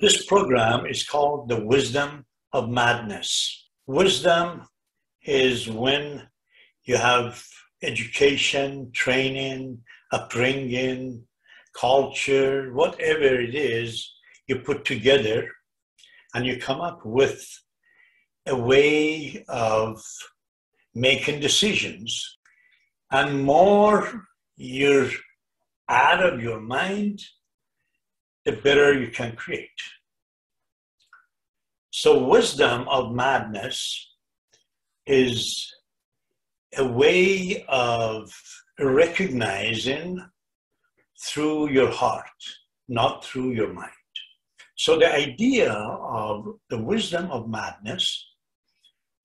This program is called The Wisdom of Madness. Wisdom is when you have education, training, upbringing, culture, whatever it is, you put together and you come up with a way of making decisions. And more you're out of your mind, the better you can create. So wisdom of madness is a way of recognizing through your heart, not through your mind. So the idea of the wisdom of madness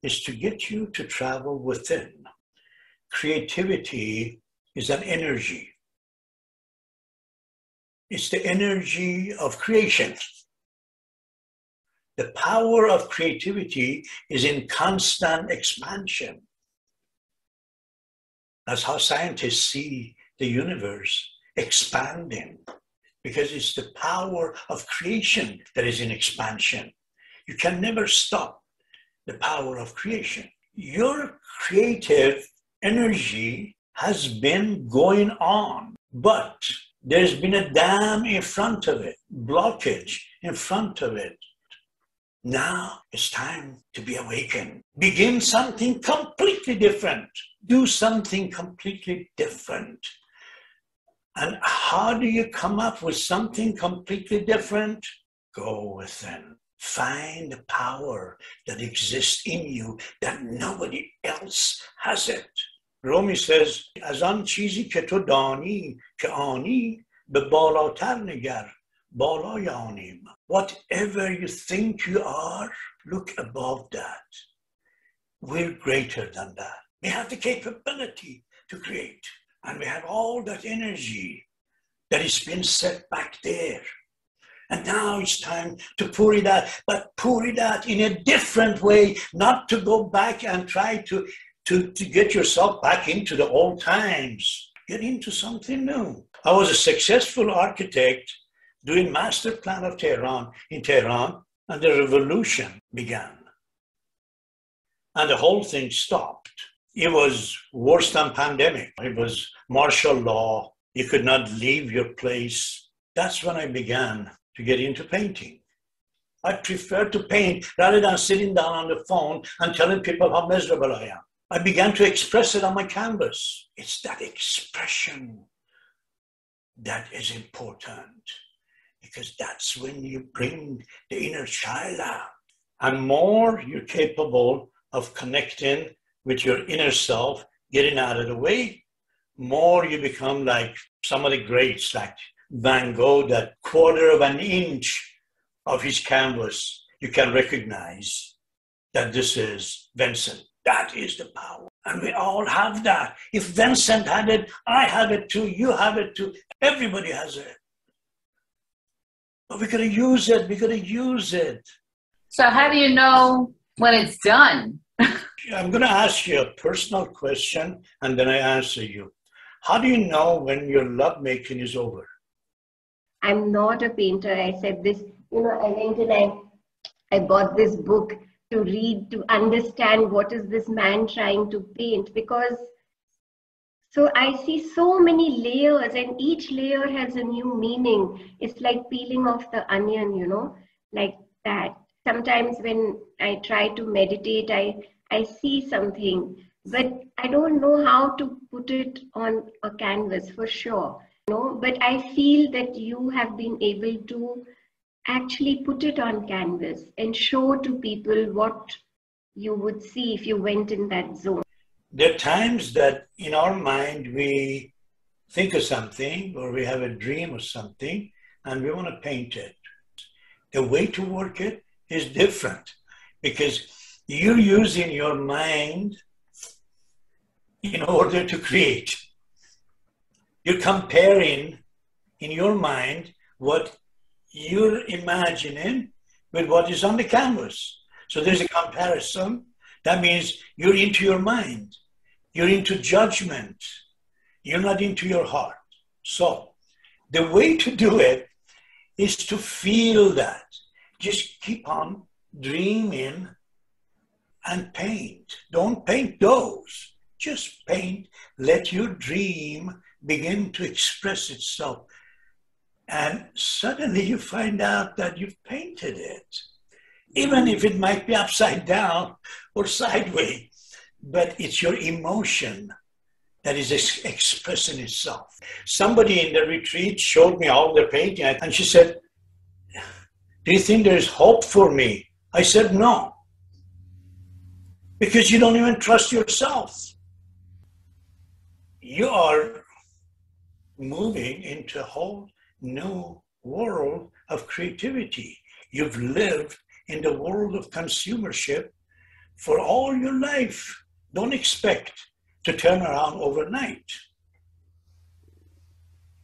is to get you to travel within. Creativity is an energy. It's the energy of creation. The power of creativity is in constant expansion. That's how scientists see the universe expanding, because it's the power of creation that is in expansion. You can never stop the power of creation. Your creative energy has been going on, but there's been a dam in front of it, blockage in front of it. Now it's time to be awakened. Begin something completely different. Do something completely different. And how do you come up with something completely different? Go within. Find the power that exists in you that nobody else has it. Rumi says, از آن چیزی که تو دانی که آنی به بالاتر نگر بالای آنیم. Whatever you think you are, look above that. We're greater than that. We have the capability to create. And we have all that energy that has been set back there. And now it's time to pour it out, but pour it out in a different way, not to go back and try to get yourself back into the old times. Get into something new. I was a successful architect doing master plan of Tehran, in Tehran, and the revolution began. And the whole thing stopped. It was worse than pandemic. It was martial law. You could not leave your place. That's when I began to get into painting. I prefer to paint rather than sitting down on the phone and telling people how miserable I am. I began to express it on my canvas. It's that expression that is important, because that's when you bring the inner child out. And more you're capable of connecting with your inner self, getting out of the way, more you become like some of the greats, like Van Gogh, that quarter of an inch of his canvas, you can recognize that this is Vincent. That is the power. And we all have that. If Vincent had it, I have it too, you have it too, everybody has it. But we gotta use it, we gotta use it. So how do you know when it's done? I'm gonna ask you a personal question and then I answer you. How do you know when your lovemaking is over? I'm not a painter. I said this, I went and I bought this book to read, to understand what is this man trying to paint, because so I see so many layers and each layer has a new meaning. It's like peeling off the onion, like that. Sometimes when I try to meditate, I see something, but I don't know how to put it on a canvas for sure. But I feel that you have been able to actually put it on canvas and show to people what you would see if you went in that zone. There are times that in our mind we think of something or we have a dream of something and we want to paint it. The way to work it is different because you're using your mind in order to create. You're comparing in your mind what you're imagining with what is on the canvas. So there's a comparison. That means you're into your mind. You're into judgment. You're not into your heart. So the way to do it is to feel that. Just keep on dreaming and paint. Don't paint those. Just paint. Let your dream begin to express itself. And suddenly you find out that you've painted it, even if it might be upside down or sideways, but it's your emotion that is expressing itself. Somebody in the retreat showed me all the painting, and she said, "Do you think there's hope for me?" I said, "No, because you don't even trust yourself. You are moving into a whole new world of creativity. You've lived in the world of consumership for all your life. Don't expect to turn around overnight.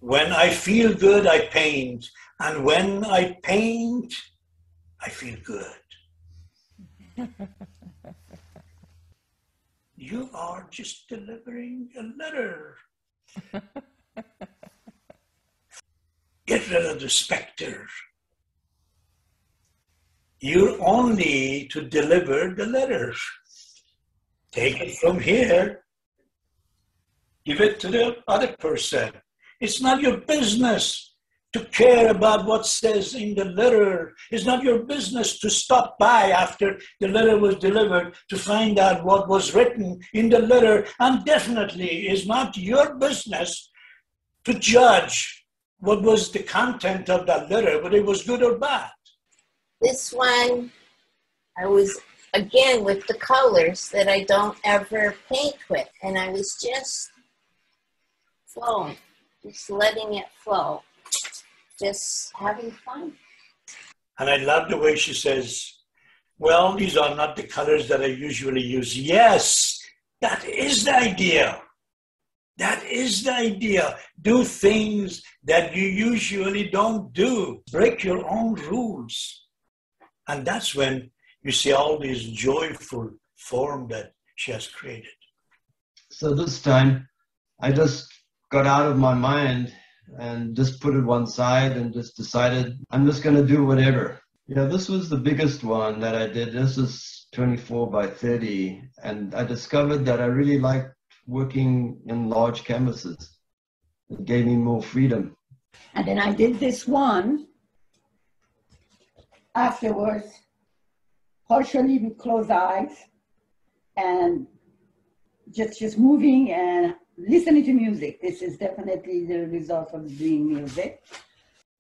When I feel good, I paint. And when I paint, I feel good." You are just delivering a letter. Get rid of the specter. You're only to deliver the letter. Take it from here. Give it to the other person. It's not your business to care about what says in the letter. It's not your business to stop by after the letter was delivered to find out what was written in the letter. And definitely it's not your business to judge what was the content of that letter, whether it was good or bad. This one, I was, again, with the colors that I don't ever paint with. And I was just flowing, just letting it flow, just having fun. And I love the way she says, well, these are not the colors that I usually use. Yes, that is the idea. That is the idea. Do things that you usually don't do. Break your own rules. And that's when you see all these joyful form that she has created. So this time, I just got out of my mind and just put it one side and just decided I'm just going to do whatever. Yeah, this was the biggest one that I did. This is 24 by 30. And I discovered that I really liked working in large canvases. It gave me more freedom. And then I did this one afterwards, partially with closed eyes and just moving and listening to music. This is definitely the result of doing music.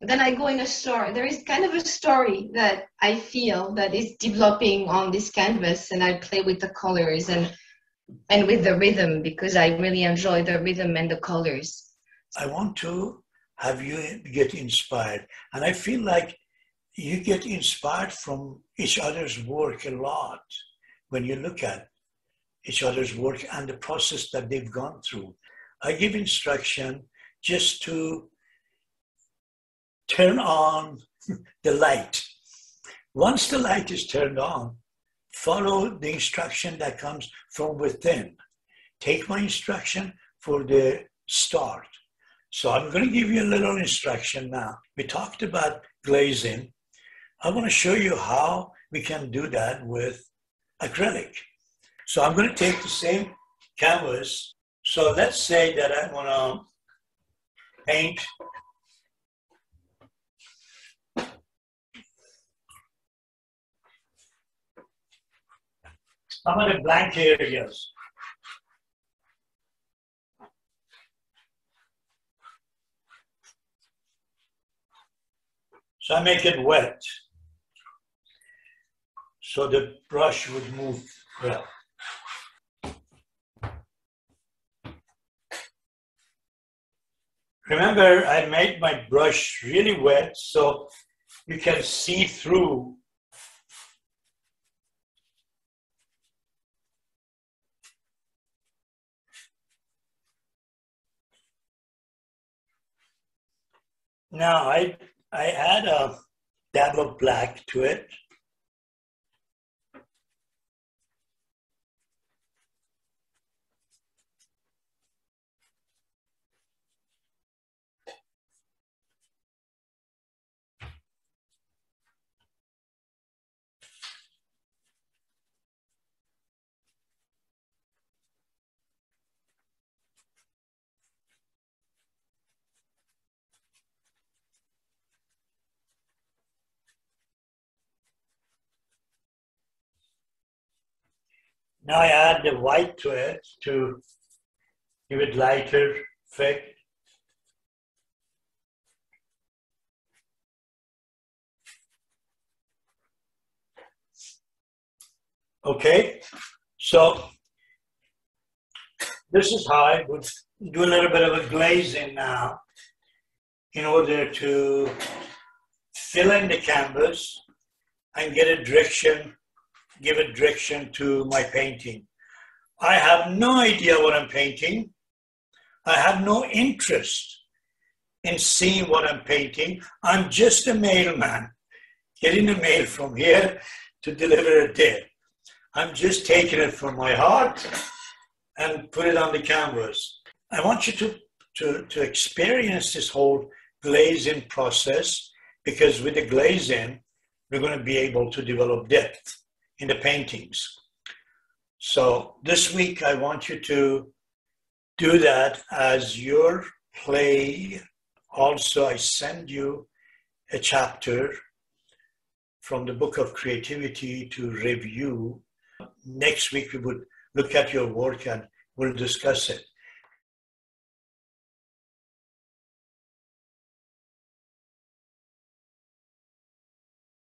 Then I go in a story. There is kind of a story that I feel that is developing on this canvas, and I play with the colors and with the rhythm, because I really enjoy the rhythm and the colors. I want to have you get inspired. And I feel like you get inspired from each other's work a lot when you look at each other's work and the process that they've gone through. I give instruction just to turn on the light. Once the light is turned on, follow the instruction that comes from within. Take my instruction for the start. So I'm going to give you a little instruction now. We talked about glazing. I want to show you how we can do that with acrylic. So I'm going to take the same canvas. So let's say that I want to paint some of the blank areas. So I make it wet, so the brush would move well. Remember, I made my brush really wet so you can see through. Now I add a dab of black to it. Now I add the white to it to give it lighter effect. Okay, so this is how I would do a little bit of a glazing now in order to fill in the canvas and get a direction, give a direction to my painting. I have no idea what I'm painting. I have no interest in seeing what I'm painting. I'm just a mailman, getting the mail from here to deliver it there. I'm just taking it from my heart and put it on the canvas. I want you to experience this whole glazing process, because with the glazing, we're going to be able to develop depth in the paintings. So this week, I want you to do that as your play. Also, I send you a chapter from the Book of Creativity to review. Next week, we would look at your work and we'll discuss it.